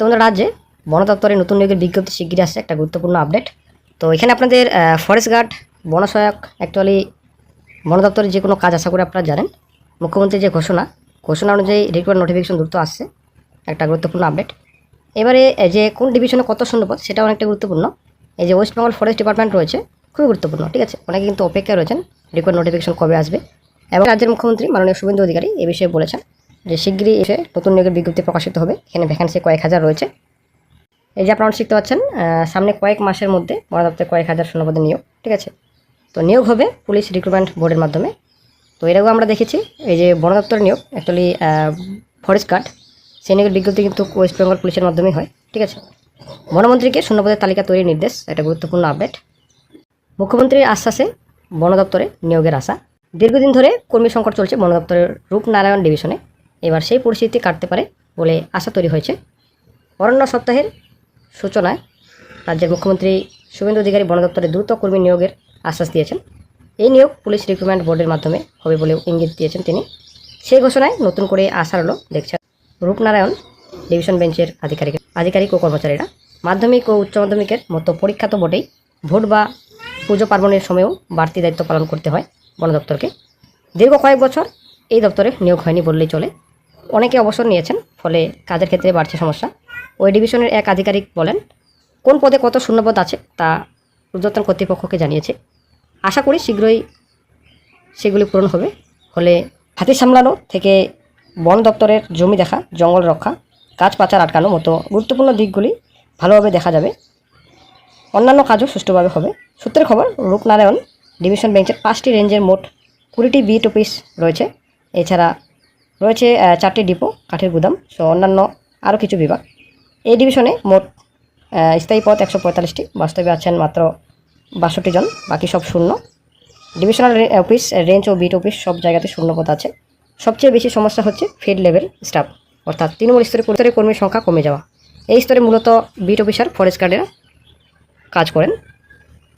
আমাদের রাজ্যে বন দপ্তরে নতুন নিয়োগের বিজ্ঞপ্তি শিগগিরই আসছে, একটা গুরুত্বপূর্ণ আপডেট। তো এখানে আপনাদের ফরেস্ট গার্ড, বনসহায়ক, অ্যাকচুয়ালি বন দপ্তরে যে কোনো কাজ আশা করে আপনারা জানেন। মুখ্যমন্ত্রীর যে ঘোষণা অনুযায়ী রিক্রুটমেন্ট নোটিফিকেশন দ্রুত আসছে, একটা গুরুত্বপূর্ণ আপডেট। এবারে যে কোন ডিভিশনে কত শূন্যপদ সেটাও অনেকটা গুরুত্বপূর্ণ। এই যে ওয়েস্ট বেঙ্গল ফরেস্ট ডিপার্টমেন্ট রয়েছে, খুবই গুরুত্বপূর্ণ, ঠিক আছে। অনেকে কিন্তু অপেক্ষায় রয়েছেন রিক্রুটমেন্ট নোটিফিকেশন কবে আসবে। এবং রাজ্যের মুখ্যমন্ত্রী মাননীয় শুভেন্দু অধিকারী এ বিষয়ে বলেছেন যে শিগগিরই এসে নতুন নিয়োগের বিজ্ঞপ্তি প্রকাশিত হবে। এখানে ভ্যাকেন্সি কয়েক হাজার রয়েছে। এই যে আপনারা শিখতে পাচ্ছেন, সামনে কয়েক মাসের মধ্যে বন দপ্তরে কয়েক হাজার শূন্যপদের নিয়োগ, ঠিক আছে। তো নিয়োগ হবে পুলিশ রিক্রুটমেন্ট বোর্ডের মাধ্যমে। তো এর আগেও আমরা দেখেছি এই যে বন দপ্তরের নিয়োগ, অ্যাকচুয়ালি ফরেস্ট গার্ড, সেই নিয়োগের বিজ্ঞপ্তি কিন্তু ওয়েস্ট বেঙ্গল পুলিশের মাধ্যমেই হয়, ঠিক আছে। বনমন্ত্রীকে শূন্যপদের তালিকা তৈরির নির্দেশ, একটা গুরুত্বপূর্ণ আপডেট। মুখ্যমন্ত্রীর আশ্বাসে বন দপ্তরে নিয়োগের আশা। দীর্ঘদিন ধরে কর্মী সংকট চলছে বন দপ্তরের রূপনারায়ণ ডিভিশনে। এবার সেই পরিস্থিতি কাটতে পারে বলে আশা তৈরি হয়েছে। অরণ্য সপ্তাহের সূচনায় রাজ্যের মুখ্যমন্ত্রী শুভেন্দু অধিকারী বন দপ্তরে দ্রুত কর্মী নিয়োগের আশ্বাস দিয়েছেন। এই নিয়োগ পুলিশ রিক্রুটমেন্ট বোর্ডের মাধ্যমে হবে বলেও ইঙ্গিত দিয়েছেন তিনি। সেই ঘোষণায় নতুন করে আশার আলো দেখছেন রূপনারায়ণ ডিভিশন বেঞ্চের আধিকারিক ও কর্মচারীরা। মাধ্যমিক ও উচ্চ মাধ্যমিকের মতো পরীক্ষা তো বটেই, ভোট বা পুজো পার্বণের সময়েও বাড়তি দায়িত্ব পালন করতে হয় বন দপ্তরকে। দীর্ঘ কয়েক বছর এই দপ্তরে নিয়োগ হয়নি বললেই চলে। অনেকে অবসর নিয়েছেন, ফলে কাজের ক্ষেত্রে বাড়ছে সমস্যা। ওই ডিভিশনের এক আধিকারিক বলেন, কোন পদে কত শূন্যপদ আছে তা ঊর্ধ্বতন কর্তৃপক্ষকে জানিয়েছে। আশা করি শীঘ্রই সেগুলি পূরণ হবে। হলে হাতি সামলানো থেকে বন দপ্তরের জমি দেখা, জঙ্গল রক্ষা, গাছ পাচার আটকানো মতো গুরুত্বপূর্ণ দিকগুলি ভালোভাবে দেখা যাবে। অন্যান্য কাজও সুষ্ঠুভাবে হবে। সূত্রের খবর, রূপনারায়ণ ডিভিশন বেঞ্চের 5টি রেঞ্জের মোট 20টি বিট অফিস রয়েছে। এছাড়া রয়েছে 4টি ডিপো, কাঠের গুদাম সহ অন্যান্য আরও কিছু বিভাগ। এই ডিভিশনে মোট স্থায়ী পদ 145টি, বাস্তবে আছেন মাত্র 62 জন, বাকি সব শূন্য। ডিভিশনাল অফিস, রেঞ্জ ও বিট অফিস সব জায়গাতে শূন্যপদ আছে। সবচেয়ে বেশি সমস্যা হচ্ছে ফিল্ড লেভেল স্টাফ, অর্থাৎ তৃণমূল স্তরে কর্মীর সংখ্যা কমে যাওয়া। এই স্তরে মূলত বিট অফিসার, ফরেস্ট গার্ডেরা কাজ করেন।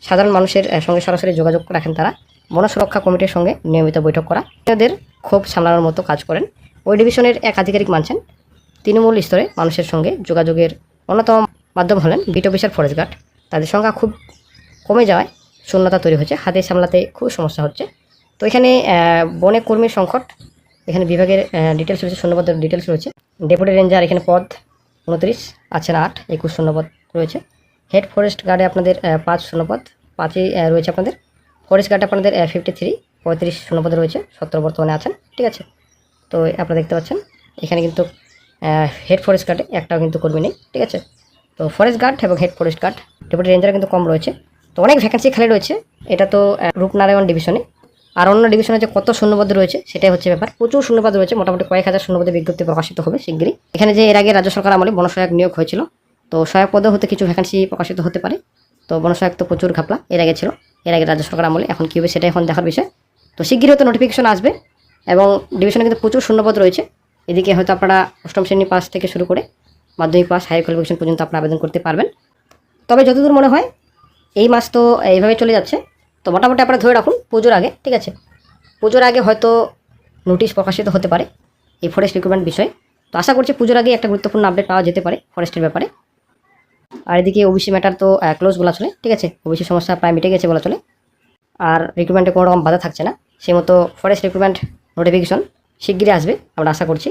সাধারণ মানুষের সঙ্গে সরাসরি যোগাযোগ রাখেন তারা। বন সুরক্ষা কমিটির সঙ্গে নিয়মিত বৈঠক করা, তাদের ক্ষোভ সামলানোর মতো কাজ করেন। ওই ডিভিশনের এক আধিকারিক মানছেন, তৃণমূল স্তরে মানুষের সঙ্গে যোগাযোগের অন্যতম মাধ্যম হলেন বিট অফিসার, ফরেস্ট গার্ড। তাদের সংখ্যা খুব কমে যাওয়ায় শূন্যতা তৈরি হচ্ছে, হাতে সামলাতে খুব সমস্যা হচ্ছে। তো এখানে বনে কর্মীর সংকট, এখানে বিভাগের ডিটেলস রয়েছে, শূন্যপদের ডিটেলস রয়েছে। ডেপুটি রেঞ্জার এখানে পদ 29 আছেন 8, 21 শূন্যপদ রয়েছে। হেড ফরেস্ট গার্ডে আপনাদের 5 শূন্যপদ, 5ই রয়েছে আপনাদের। ফরেস্ট গার্ডে আপনাদের 53, 35 শূন্যপদ রয়েছে, 17 বর্তমানে আছেন, ঠিক আছে। তো আপনারা দেখতে পাচ্ছেন এখানে কিন্তু হেড ফরেস্ট গার্ডে একটাও কিন্তু কর্মী নেই, ঠিক আছে। তো ফরেস্ট গার্ড এবং head forest guard, deputy ranger কিন্তু কম রয়েছে। তো অনেক ভ্যাকেন্সি খালি রয়েছে। এটা তো রূপনারায়ণ ডিভিশনে। আর অন্য ডিভিশনে যে কত শূন্যপদ রয়েছে সেটাই হচ্ছে ব্যাপার। প্রচুর শূন্যপদ রয়েছে, মোটামুটি কয়েক হাজার শূন্যপদের বিজ্ঞপ্তি প্রকাশিত হবে শিগগিরই। এখানে যে এর আগে রাজ্য সরকার আমলে বনসহায়ক নিয়োগ হয়েছিল, তো সহায়ক পদেও হতে কিছু ভ্যাকেন্সি প্রকাশিত হতে পারে। তো বনসহায়ক তো প্রচুর ঘাপলা এর আগে ছিল, এর আগে রাজ্য সরকার আমলে। এখন কী হবে সেটা এখন দেখার বিষয়। তো শিগগিরই হয়তো নোটিফিকেশন আসবে। এবং ডিভিশনে কিন্তু প্রচুর শূন্যপদ রয়েছে। এদিকে হয়তো আপনারা অষ্টম শ্রেণী পাস থেকে শুরু করে মাধ্যমিক পাস, হায়ার কোয়ালিফিকেশন পর্যন্ত আপনারা আবেদন করতে পারবেন। তবে যতদূর মনে হয় এই মাস তো এইভাবে চলে যাচ্ছে। তো মোটামুটি আপনারা ধরে রাখুন পুজোর আগে, ঠিক আছে। পুজোর আগে হয়তো নোটিশ প্রকাশিত হতে পারে এই ফরেস্ট রিক্রুটমেন্ট বিষয়ে। তো আশা করছি পুজোর আগে একটা গুরুত্বপূর্ণ আপডেট পাওয়া যেতে পারে ফরেস্টের ব্যাপারে। আর এদিকে ওবিসি ম্যাটার তো ক্লোজ বলা চলে, ঠিক আছে। ওবিসি সমস্যা প্রায় মিটে গেছে বলা চলে। আর রিক্রুটমেন্টে কোনো রকম বাধা থাকছে না। সেই মতো ফরেস্ট রিক্রুটমেন্ট নোটিফিকেশন শিগগিরই আসবে আমরা আশা করছি।